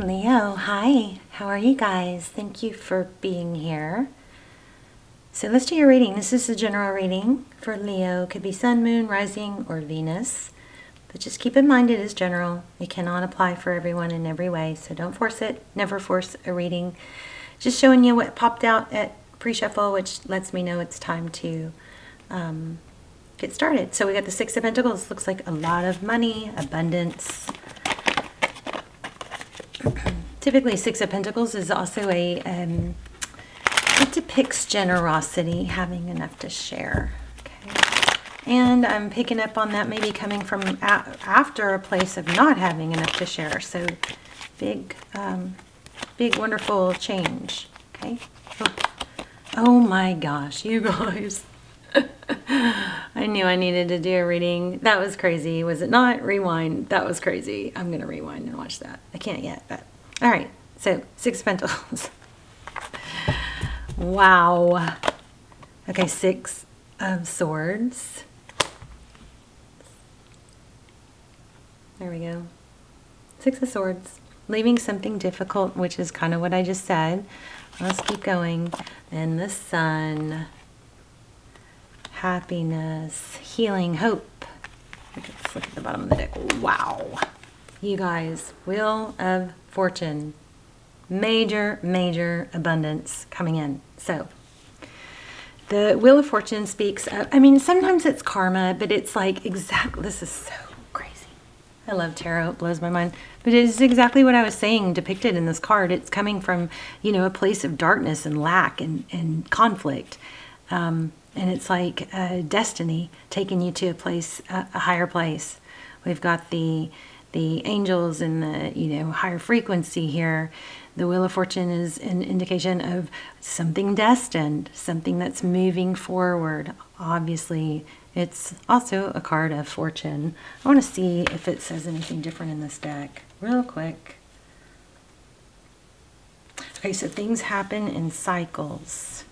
Leo, hi. How are you guys? Thank you for being here. So let's do your reading. This is a general reading for Leo. Could be Sun, Moon, Rising, or Venus. But just keep in mind it is general. It cannot apply for everyone in every way. So don't force it. Never force a reading. Just showing you what popped out at pre-shuffle, which lets me know it's time to get started. So we got the Six of Pentacles. Looks like a lot of money, abundance. Typically, Six of Pentacles is also it depicts generosity, having enough to share. Okay. And I'm picking up on that maybe coming from after a place of not having enough to share. So big, big, wonderful change. Okay. Oh my gosh, you guys. I knew I needed to do a reading. That was crazy. Was it not? Rewind. That was crazy. I'm going to rewind and watch that. I can't yet, but all right. So Six of Pentacles. Wow. Okay, Six of Swords. There we go. Six of Swords. Leaving something difficult, which is kind of what I just said. Let's keep going. And the Sun. Happiness, healing, hope. Let's look at the bottom of the deck. Wow. You guys, Wheel of Fortune. Major, major abundance coming in. So, the Wheel of Fortune speaks of, I mean, sometimes it's karma, but it's like exactly, this is so crazy. I love tarot, it blows my mind. But it is exactly what I was saying depicted in this card. It's coming from, you know, a place of darkness and lack and conflict. And it's like destiny taking you to a place, a higher place. We've got the angels and the, you know, higher frequency here. The Wheel of Fortune is an indication of something destined, something that's moving forward. Obviously, it's also a card of fortune. I want to see if it says anything different in this deck real quick. Okay, so things happen in cycles.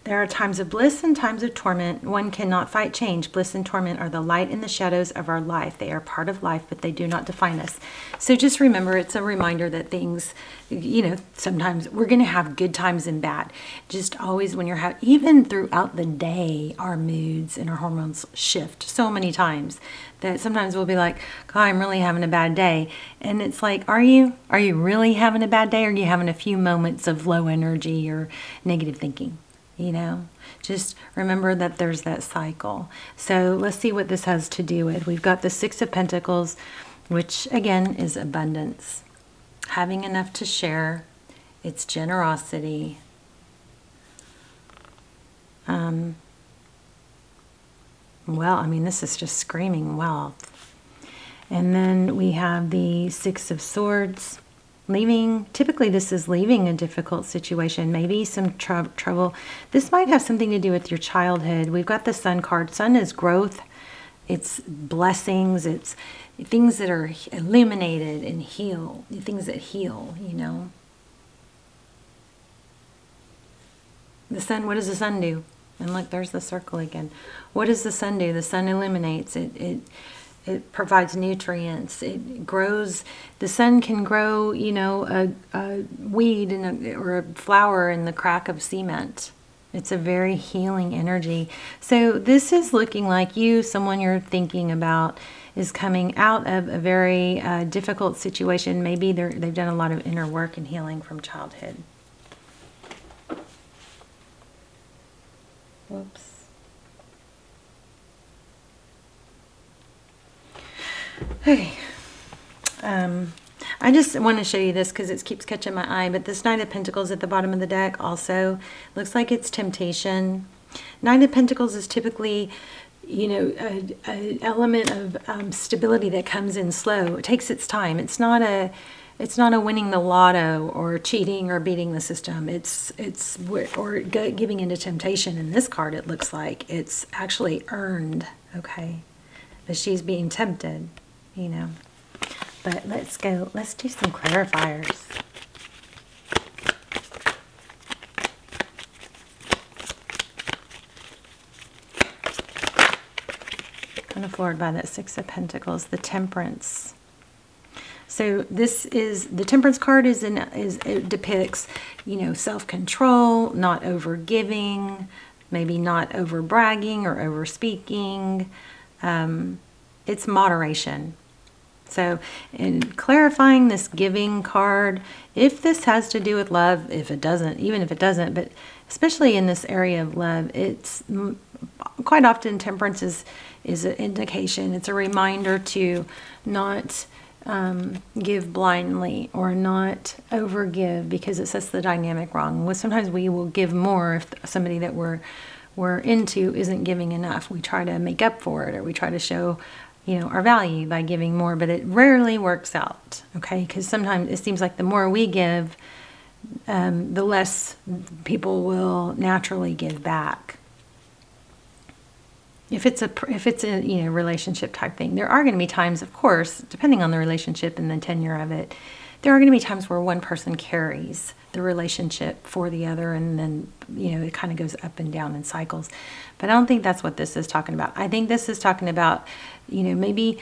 There are times of bliss and times of torment. One cannot fight change. Bliss and torment are the light and the shadows of our life. They are part of life, but they do not define us. So just remember, it's a reminder that things, you know, sometimes we're going to have good times and bad. Just always when you're even throughout the day, our moods and our hormones shift so many times that sometimes we'll be like, God, I'm really having a bad day. And it's like, are you really having a bad day? Or are you having a few moments of low energy or negative thinking? You know, just remember that there's that cycle. So let's see what this has to do with. We've got the Six of Pentacles, which again is abundance. Having enough to share. It's generosity. Well, I mean, this is just screaming wealth. And then we have the Six of Swords. Leaving, typically this is leaving a difficult situation, maybe some trouble. This might have something to do with your childhood. We've got the Sun card. Sun is growth, it's blessings, it's things that are illuminated and heal, things that heal, you know. The Sun, what does the Sun do? And look, there's the circle again. What does the Sun do? The Sun illuminates. It provides nutrients. It grows. The Sun can grow, you know, a weed or a flower in the crack of cement. It's a very healing energy. So this is looking like you, someone you're thinking about, is coming out of a very difficult situation. Maybe they've done a lot of inner work and healing from childhood. Whoops. Okay, I just want to show you this because it keeps catching my eye, but this Knight of Pentacles at the bottom of the deck also looks like it's temptation. Knight of Pentacles is typically, you know, an element of stability that comes in slow. It takes its time. It's not a winning the lotto or cheating or beating the system. It's giving into temptation. In this card, it looks like it's actually earned, okay? But she's being tempted, you know. But let's do some clarifiers. kind of floored by that Six of Pentacles, the Temperance. So this is, the Temperance card it depicts, you know, self-control, not over-giving, maybe not over-bragging or over-speaking. It's moderation. So in clarifying this giving card, if this has to do with love, if it doesn't, even if it doesn't, but especially in this area of love, it's quite often Temperance is an indication. It's a reminder to not give blindly or not overgive, because it sets the dynamic wrong. Well, sometimes we will give more if somebody that we're into isn't giving enough. We try to make up for it, or we try to show, you know, our value by giving more, but it rarely works out, okay? Because sometimes it seems like the more we give, the less people will naturally give back. If it's a you know, relationship type thing, there are going to be times, of course, depending on the relationship and the tenure of it, there are going to be times where one person carries the relationship for the other, and then, you know, it kind of goes up and down in cycles. But I don't think that's what this is talking about. I think this is talking about, you know, maybe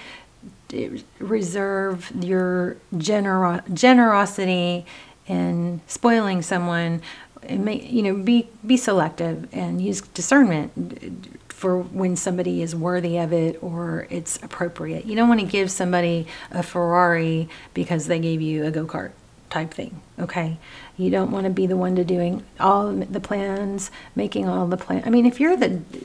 reserve your generosity in spoiling someone, and you know, be selective and use discernment for when somebody is worthy of it or it's appropriate. You don't want to give somebody a Ferrari because they gave you a go-kart type thing, okay? You don't want to be the one to doing all the plans, making all the plans. I mean, if you're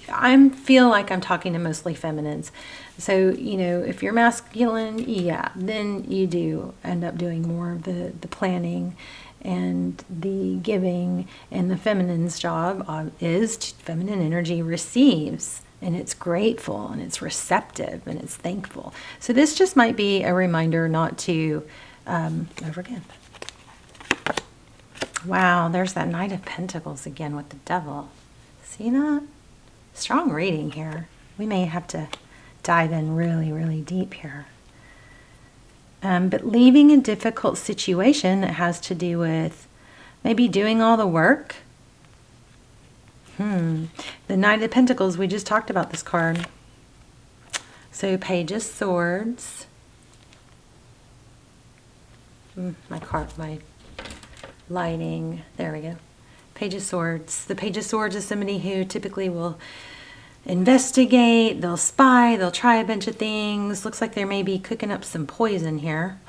I feel like I'm talking to mostly feminines. So, you know, if you're masculine, yeah, then you do end up doing more of the planning and the giving, and the feminine's job is feminine energy receives, and it's grateful and it's receptive and it's thankful. So this just might be a reminder not to overgive. Wow, there's that Knight of Pentacles again with the Devil. See that? Strong reading here. We may have to dive in really, really deep here. But leaving a difficult situation that has to do with maybe doing all the work. The Knight of Pentacles, we just talked about this card. So Page of Swords. My lighting. There we go. Page of Swords. The Page of Swords is somebody who typically will investigate, they'll spy, they'll try a bunch of things. Looks like they may be cooking up some poison here.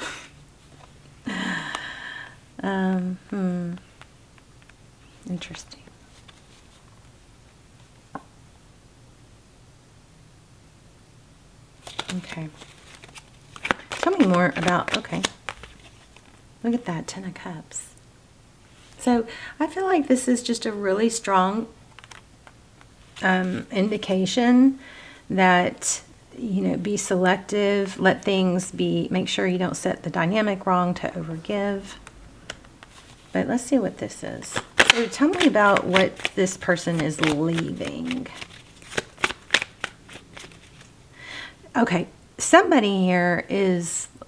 Interesting. Okay. Tell me more about, okay. Look at that, Ten of Cups. So I feel like this is just a really strong indication that, you know, be selective, let things be, make sure you don't set the dynamic wrong to overgive. But let's see what this is. So tell me about what this person is leaving. Okay, somebody here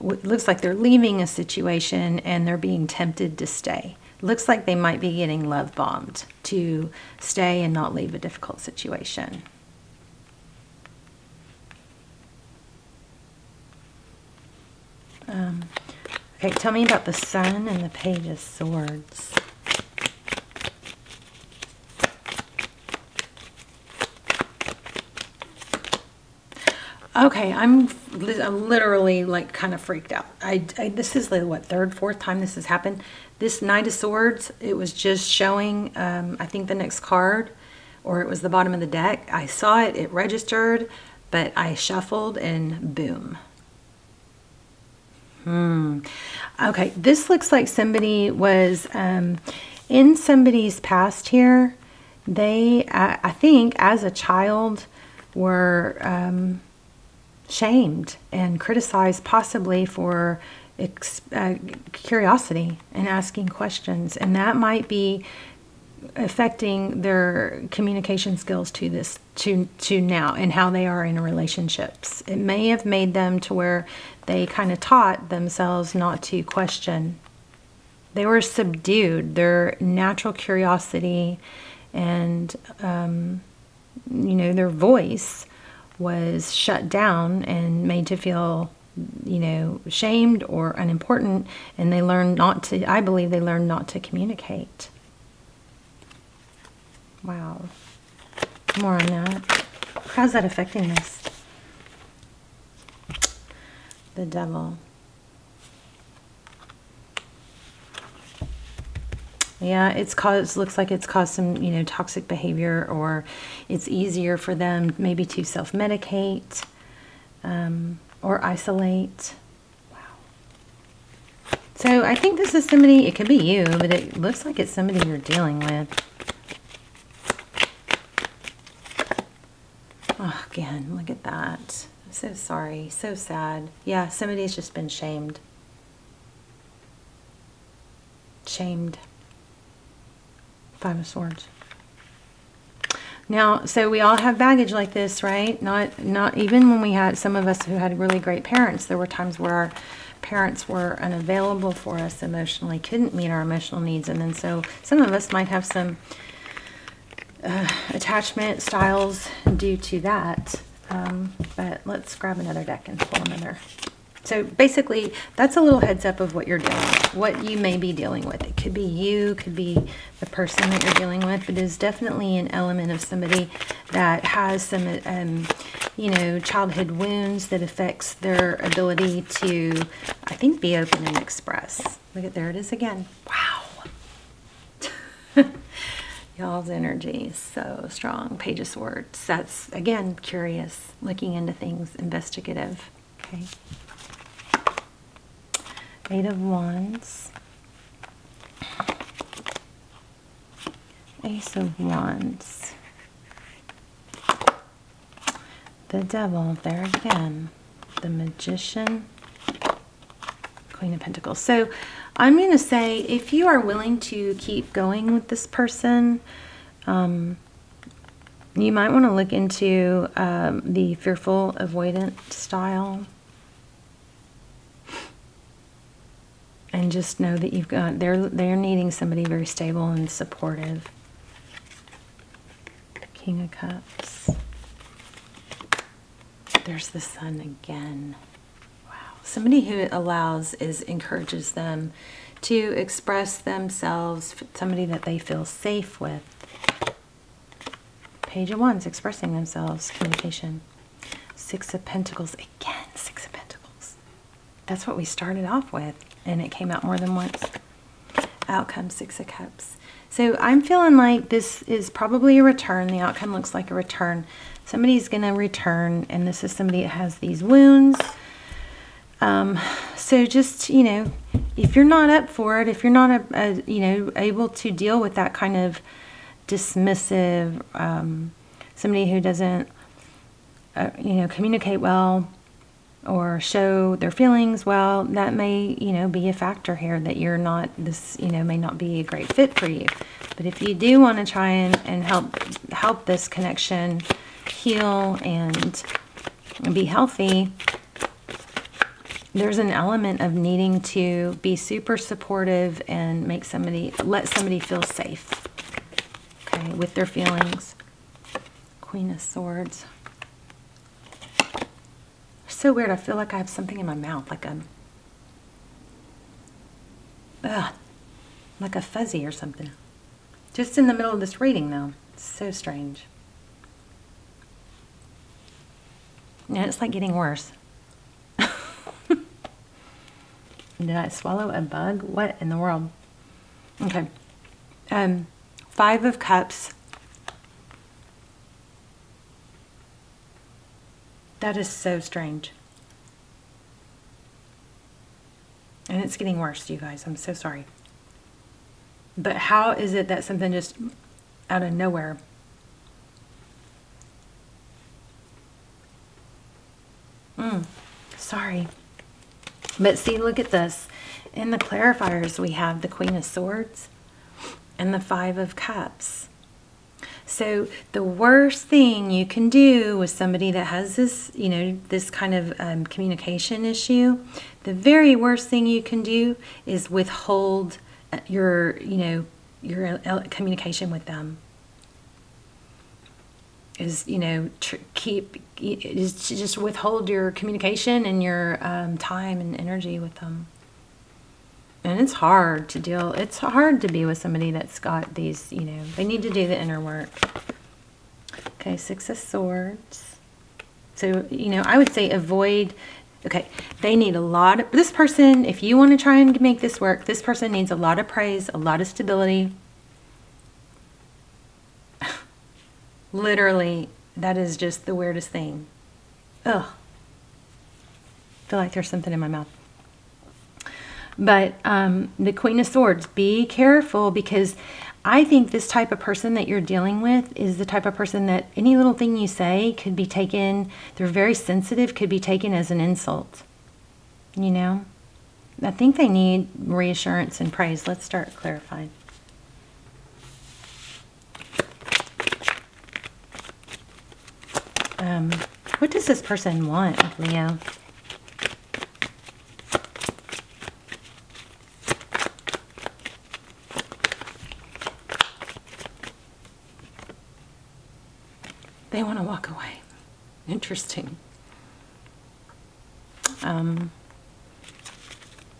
looks like they're leaving a situation and they're being tempted to stay. Looks like they might be getting love bombed to stay and not leave a difficult situation. Okay, tell me about the Sun and the Page of Swords. Okay, I'm literally like kind of freaked out. This is the what, third, fourth time this has happened. This Knight of Swords, it was just showing, I think the next card, or it was the bottom of the deck. I saw it, it registered, but I shuffled and boom. Okay, this looks like somebody was in somebody's past here. They, I think, as a child, were shamed and criticized, possibly for curiosity and asking questions, and that might be affecting their communication skills to now and how they are in relationships. It may have made them to where they kind of taught themselves not to question. They were subdued. Their natural curiosity and you know, their voice was shut down and made to feel, you know, shamed or unimportant, and they learned not to, I believe they learned not to communicate. Wow. More on that. How's that affecting this? The Devil. Yeah, it's caused, looks like it's caused some, you know, toxic behavior, or it's easier for them maybe to self-medicate or isolate. Wow. So I think this is somebody, it could be you, but it looks like it's somebody you're dealing with. Oh, again, look at that. I'm so sorry, so sad. Yeah, somebody's just been shamed. Shamed. Five of Swords. Now, so we all have baggage like this, right? Not even when we had, some of us who had really great parents, there were times where our parents were unavailable for us emotionally, couldn't meet our emotional needs, and then so some of us might have some attachment styles due to that. But let's grab another deck and pull another. So basically, that's a little heads up of what you're dealing with, what you may be dealing with. It could be you, could be the person that you're dealing with, but it is definitely an element of somebody that has some, you know, childhood wounds that affects their ability to, I think, be open and express. Look at, there it is again. Wow. Y'all's energy is so strong. Page of Swords. That's, again, curious, looking into things, investigative. Okay. Eight of Wands. Ace of Wands. The Devil, there again. The Magician. Queen of Pentacles. So I'm going to say, if you are willing to keep going with this person, you might want to look into the fearful avoidant style. And just know that you've got, they're needing somebody very stable and supportive. King of Cups. There's the Sun again. Wow. Somebody who encourages them to express themselves, somebody that they feel safe with. Page of Wands, expressing themselves, communication. Six of Pentacles, again, Six of Pentacles. That's what we started off with, and it came out more than once. Out comes Six of Cups. So I'm feeling like this is probably a return. The outcome looks like a return. Somebody's going to return, and this is somebody that has these wounds. So just, you know, if you're not up for it, if you're not, you know, able to deal with that kind of dismissive, somebody who doesn't, you know, communicate well or show their feelings well, that may, you know, be a factor here, that you're not, this, you know, may not be a great fit for you. But if you do want to try and help this connection heal and be healthy, there's an element of needing to be super supportive and let somebody feel safe, okay, with their feelings. Queen of Swords. So weird. I feel like I have something in my mouth, like a fuzzy or something. Just in the middle of this reading, though. It's so strange. And it's like getting worse. Did I swallow a bug? What in the world? Okay. Five of Cups. That is so strange. And it's getting worse, you guys. I'm so sorry. But how is it that something just out of nowhere? Sorry. But see, look at this. In the clarifiers, we have the Queen of Swords and the Five of Cups. So the worst thing you can do with somebody that has this, you know, this kind of communication issue, the very worst thing you can do is withhold your, you know, your communication with them. is, you know, is to just withhold your communication and your time and energy with them. And it's hard to deal, it's hard to be with somebody that's got these, you know, they need to do the inner work. Okay, Six of Swords. So, you know, I would say avoid, okay, they need a lot of, this person, if you want to try and make this work, this person needs a lot of praise, a lot of stability. Literally, that is just the weirdest thing. Ugh. I feel like there's something in my mouth. But the Queen of Swords, be careful, because I think this type of person that you're dealing with is the type of person that any little thing you say could be taken, they're very sensitive, could be taken as an insult. You know? I think they need reassurance and praise. Let's start clarifying. What does this person want, Leo? They want to walk away. Interesting.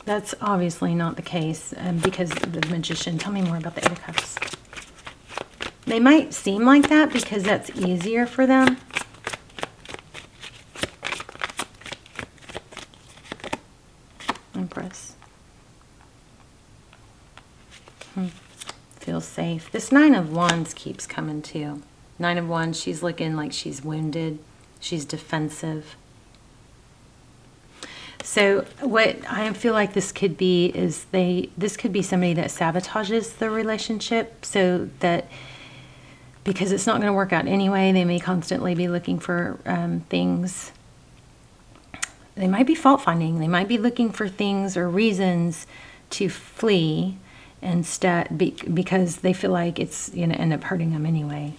That's obviously not the case because of the Magician. Tell me more about the Eight of Cups. They might seem like that because that's easier for them. Empress. Feels safe. This Nine of Wands keeps coming too. Nine of Wands, she's looking like she's wounded. She's defensive. So what I feel like this could be is this could be somebody that sabotages the relationship, so that because it's not going to work out anyway, they may constantly be looking for things. They might be fault finding. They might be looking for things or reasons to flee instead because they feel like it's going to end up hurting them anyway.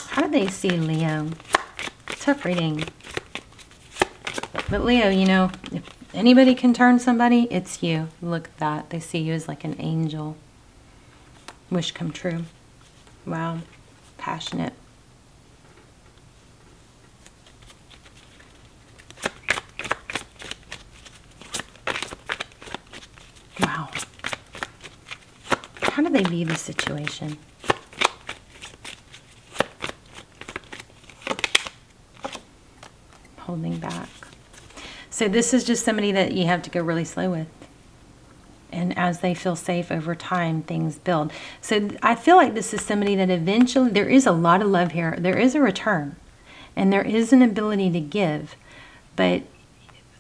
How do they see Leo? Tough reading. But Leo, you know, if anybody can turn somebody, it's you. Look at that. They see you as like an angel. Wish come true. Wow. Passionate. Wow. How do they view the situation? Holding back. So this is just somebody that you have to go really slow with. And as they feel safe over time, things build. So I feel like this is somebody that eventually, there is a lot of love here. There is a return. And there is an ability to give. But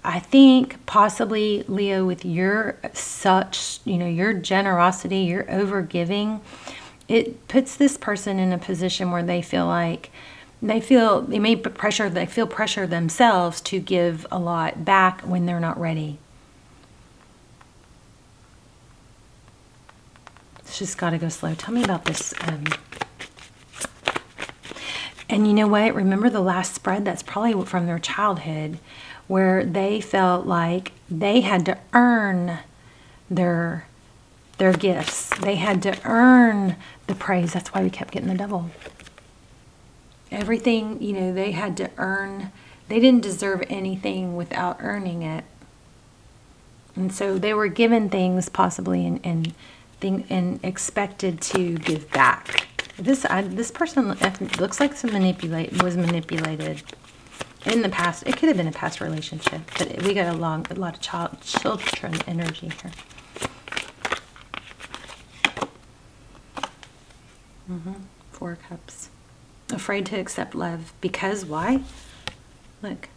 I think possibly, Leo, with your such, you know, your generosity, your overgiving, it puts this person in a position where they feel like they feel pressure themselves to give a lot back when they're not ready. It's just got to go slow. Tell me about this. And you know what? Remember the last spread? That's probably from their childhood, where they felt like they had to earn their gifts. They had to earn the praise. That's why we kept getting the Devil. Everything, you know, they had to earn. They didn't deserve anything without earning it. And so they were given things possibly and expected to give back. This person looks like was manipulated in the past. It could have been a past relationship, but we got a lot of children energy here. Four of Cups. Afraid to accept love. Because why? Look.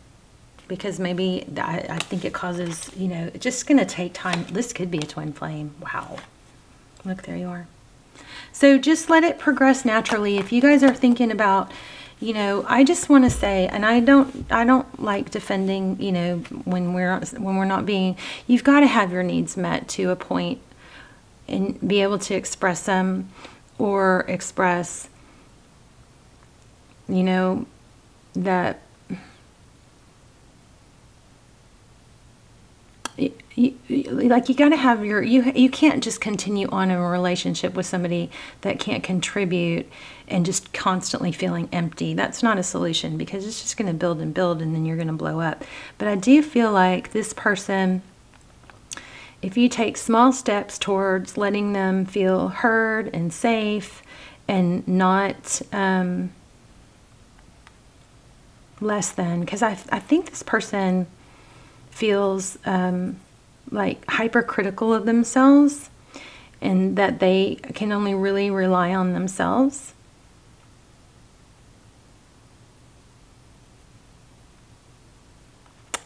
Because maybe, I think it causes, you know, it's just going to take time. This could be a twin flame. Wow. Look, there you are. So just let it progress naturally. If you guys are thinking about, you know, I just want to say, and I don't like defending, you know, when we're not being, you've got to have your needs met to a point and be able to express them, or express, you know, that like you got to have you can't just continue on in a relationship with somebody that can't contribute and just constantly feeling empty. That's not a solution, because it's just going to build and build, and then you're going to blow up. But I do feel like this person, if you take small steps towards letting them feel heard and safe and not less than, because I think this person feels like hypercritical of themselves, and that they can only really rely on themselves.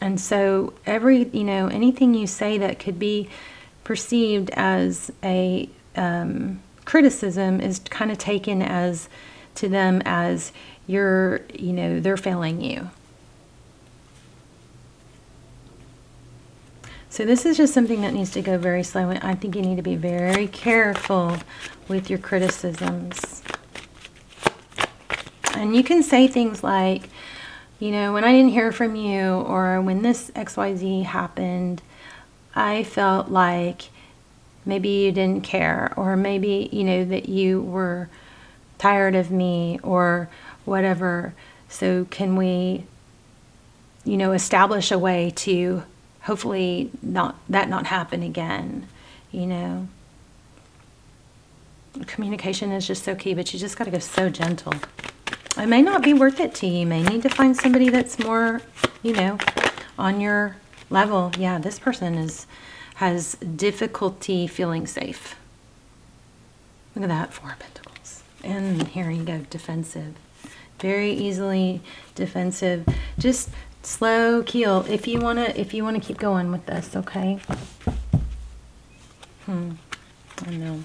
And so anything you say that could be perceived as a criticism is kind of taken as to them as they're failing you. So this is just something that needs to go very slow. I think you need to be very careful with your criticisms. And you can say things like, when I didn't hear from you, or when this XYZ happened, I felt like maybe you didn't care, or maybe, that you were tired of me, or whatever. So can we, establish a way to hopefully not happen again, Communication is just so key, but you just got to go so gentle. It may not be worth it to you. You may need to find somebody that's more, on your level. Yeah, this person has difficulty feeling safe. Look at that, 4 of Pentacles. And here you go, defensive. Very easily defensive. Just slow keel if you wanna keep going with this, okay? I know.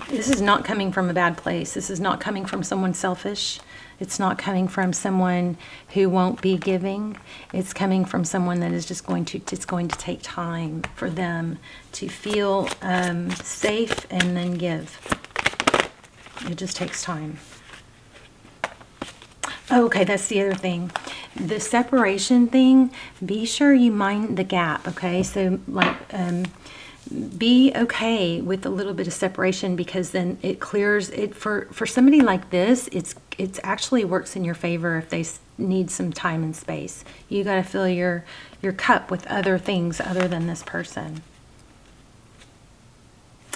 This is not coming from a bad place. This is not coming from someone selfish. It's not coming from someone who won't be giving. It's coming from someone that is just it's going to take time for them to feel safe and then give. It just takes time. Oh, okay, that's the other thing. The separation thing, be sure you mind the gap, okay? So, like, be okay with a little bit of separation, because then it clears it for somebody like this. It's actually works in your favor if they need some time and space. You got to fill your cup with other things other than this person.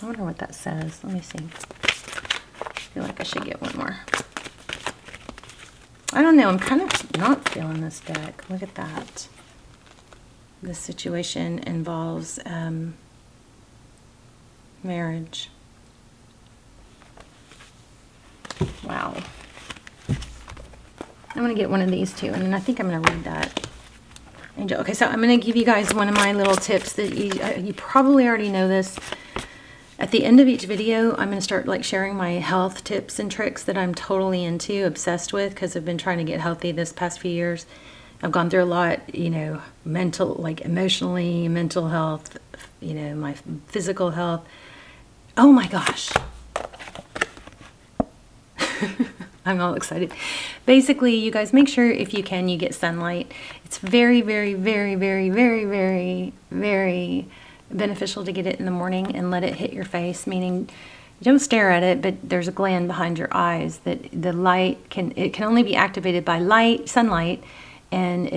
I wonder what that says. Let me see. I feel like I should get one more. I don't know. I'm kind of not feeling this deck. Look at that. This situation involves marriage. Wow. I'm going to get one of these two, and then I think I'm going to read that. Angel. Okay, so I'm going to give you guys one of my little tips that you probably already know this. At the end of each video, I'm going to start like sharing my health tips and tricks that I'm totally into, obsessed with, because I've been trying to get healthy this past few years. I've gone through a lot, mental, like emotionally, mental health, my physical health. Oh my gosh. I'm all excited. Basically, you guys make sure if you can, you get sunlight. It's very, very, very, very, very, very, very beneficial to get it in the morning and let it hit your face, meaning you don't stare at it, but there's a gland behind your eyes that the light can only be activated by sunlight, and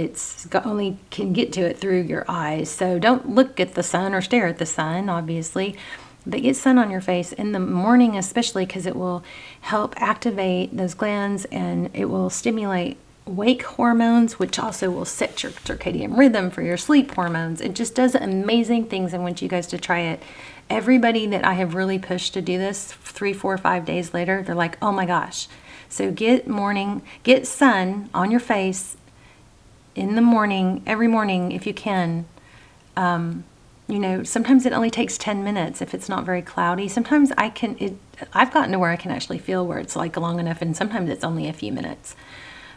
only can get to it through your eyes. So don't look at the sun or stare at the sun, obviously, but get sun on your face in the morning, especially, because it will help activate those glands, and it will stimulate wake hormones, which also will set your circadian rhythm for your sleep hormones. It just does amazing things. I want you guys to try it. Everybody that I have really pushed to do this 3, 4, 5 days later, they're like, oh my gosh. So get sun on your face in the morning, every morning if you can. Sometimes it only takes 10 minutes if it's not very cloudy. Sometimes I've gotten to where I can actually feel where it's like long enough, and sometimes it's only a few minutes.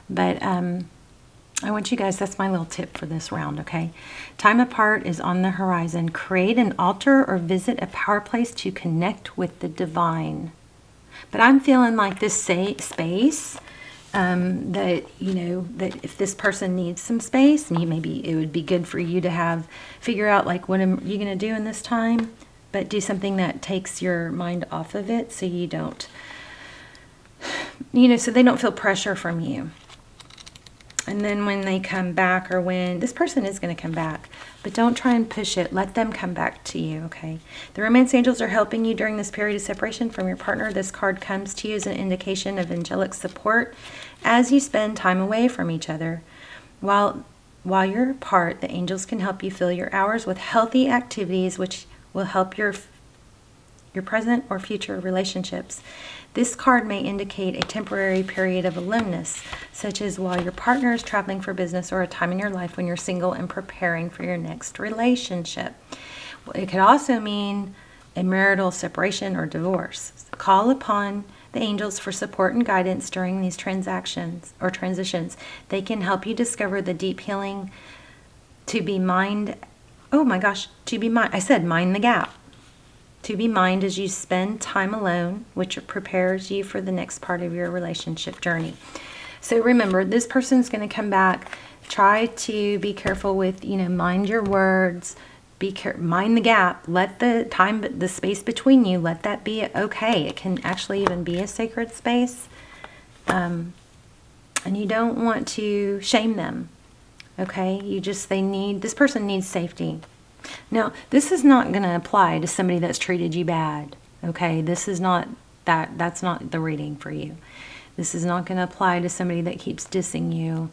But I want you guys, that's my little tip for this round, okay? Time apart is on the horizon. Create an altar or visit a power place to connect with the divine. But I'm feeling like this space that, you know, that if this person needs some space, and maybe it would be good for you to figure out like, what am you going to do in this time? But do something that takes your mind off of it, so you don't, you know, so they don't feel pressure from you. And then when they come back, or when this person is going to come back, but don't try and push it. Let them come back to you, okay? The romance angels are helping you during this period of separation from your partner. This card comes to you as an indication of angelic support as you spend time away from each other. While you're apart, the angels can help you fill your hours with healthy activities, which will help your present or future relationships. This card may indicate a temporary period of aloneness, such as while your partner is traveling for business, or a time in your life when you're single and preparing for your next relationship. It could also mean a marital separation or divorce. Call upon the angels for support and guidance during these transactions or transitions. They can help you discover the deep healing to be mind. Oh my gosh, to be mind. I said mind the gap. To be mind as you spend time alone, which prepares you for the next part of your relationship journey. So remember, this person's going to come back. Try to be careful with, you know, mind your words. Mind the gap. Let the space between you, let that be okay. It can actually even be a sacred space. And you don't want to shame them. Okay? This person needs safety. Now, this is not going to apply to somebody that's treated you bad, okay? This is not that's not the reading for you. This is not going to apply to somebody that keeps dissing you.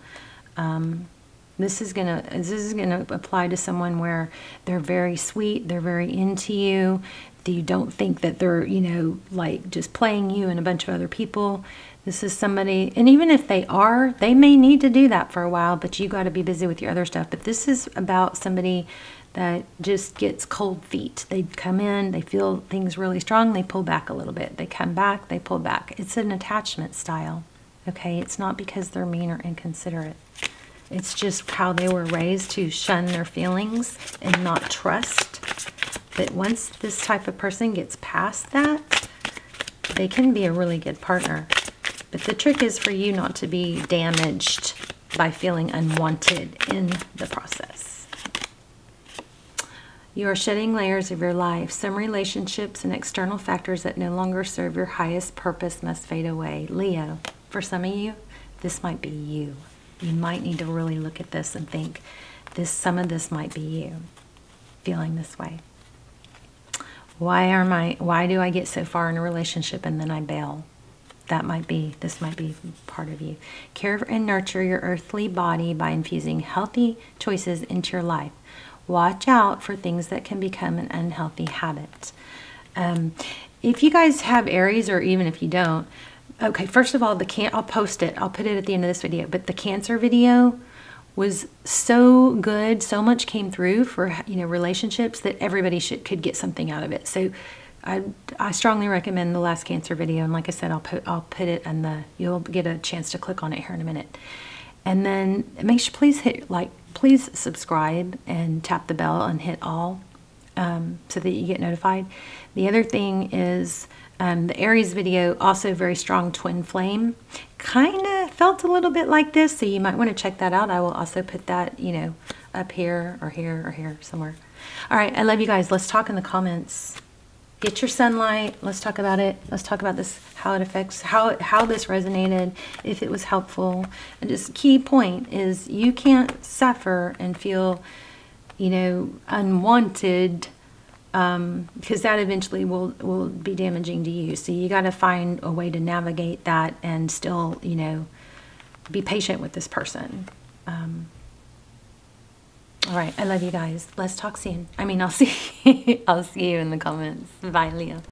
This is going to apply to someone where they're very sweet, they're very into you. You don't think that they're, you know, like just playing you and a bunch of other people. This is somebody, and even if they are, they may need to do that for a while, but you got to be busy with your other stuff. But this is about somebody that just gets cold feet. They come in, they feel things really strong, they pull back a little bit. They come back, they pull back. It's an attachment style, okay? It's not because they're mean or inconsiderate. It's just how they were raised to shun their feelings and not trust. But once this type of person gets past that, they can be a really good partner. But the trick is for you not to be damaged by feeling unwanted in the process. You are shedding layers of your life. Some relationships and external factors that no longer serve your highest purpose must fade away. Leo, for some of you, this might be you. You might need to really look at this and think, some of this might be you feeling this way. Why do I get so far in a relationship and then I bail? This might be part of you. Care and nurture your earthly body by infusing healthy choices into your life. Watch out for things that can become an unhealthy habit. If you guys have Aries, or even if you don't, okay, first of all, I'll post it. I'll put it at the end of this video. But the Cancer video was so good. So much came through for, you know, relationships that everybody could get something out of it. So I strongly recommend the last Cancer video. And like I said, I'll put it in you'll get a chance to click on it here in a minute. And then make sure, please subscribe and tap the bell and hit all so that you get notified. The other thing is the Aries video, also very strong twin flame. Kind of felt a little bit like this, so you might want to check that out. I will also put that, you know, up here or here or here somewhere. All right, I love you guys. Let's talk in the comments. Get your sunlight. Let's talk about it. Let's talk about this, how it affects, how this resonated, if it was helpful. And just key point is you can't suffer and feel, you know, unwanted, because that eventually will be damaging to you. So you got to find a way to navigate that and still, you know, be patient with this person. All right, I love you guys. Let's talk soon. I'll see you in the comments. Bye, Leo.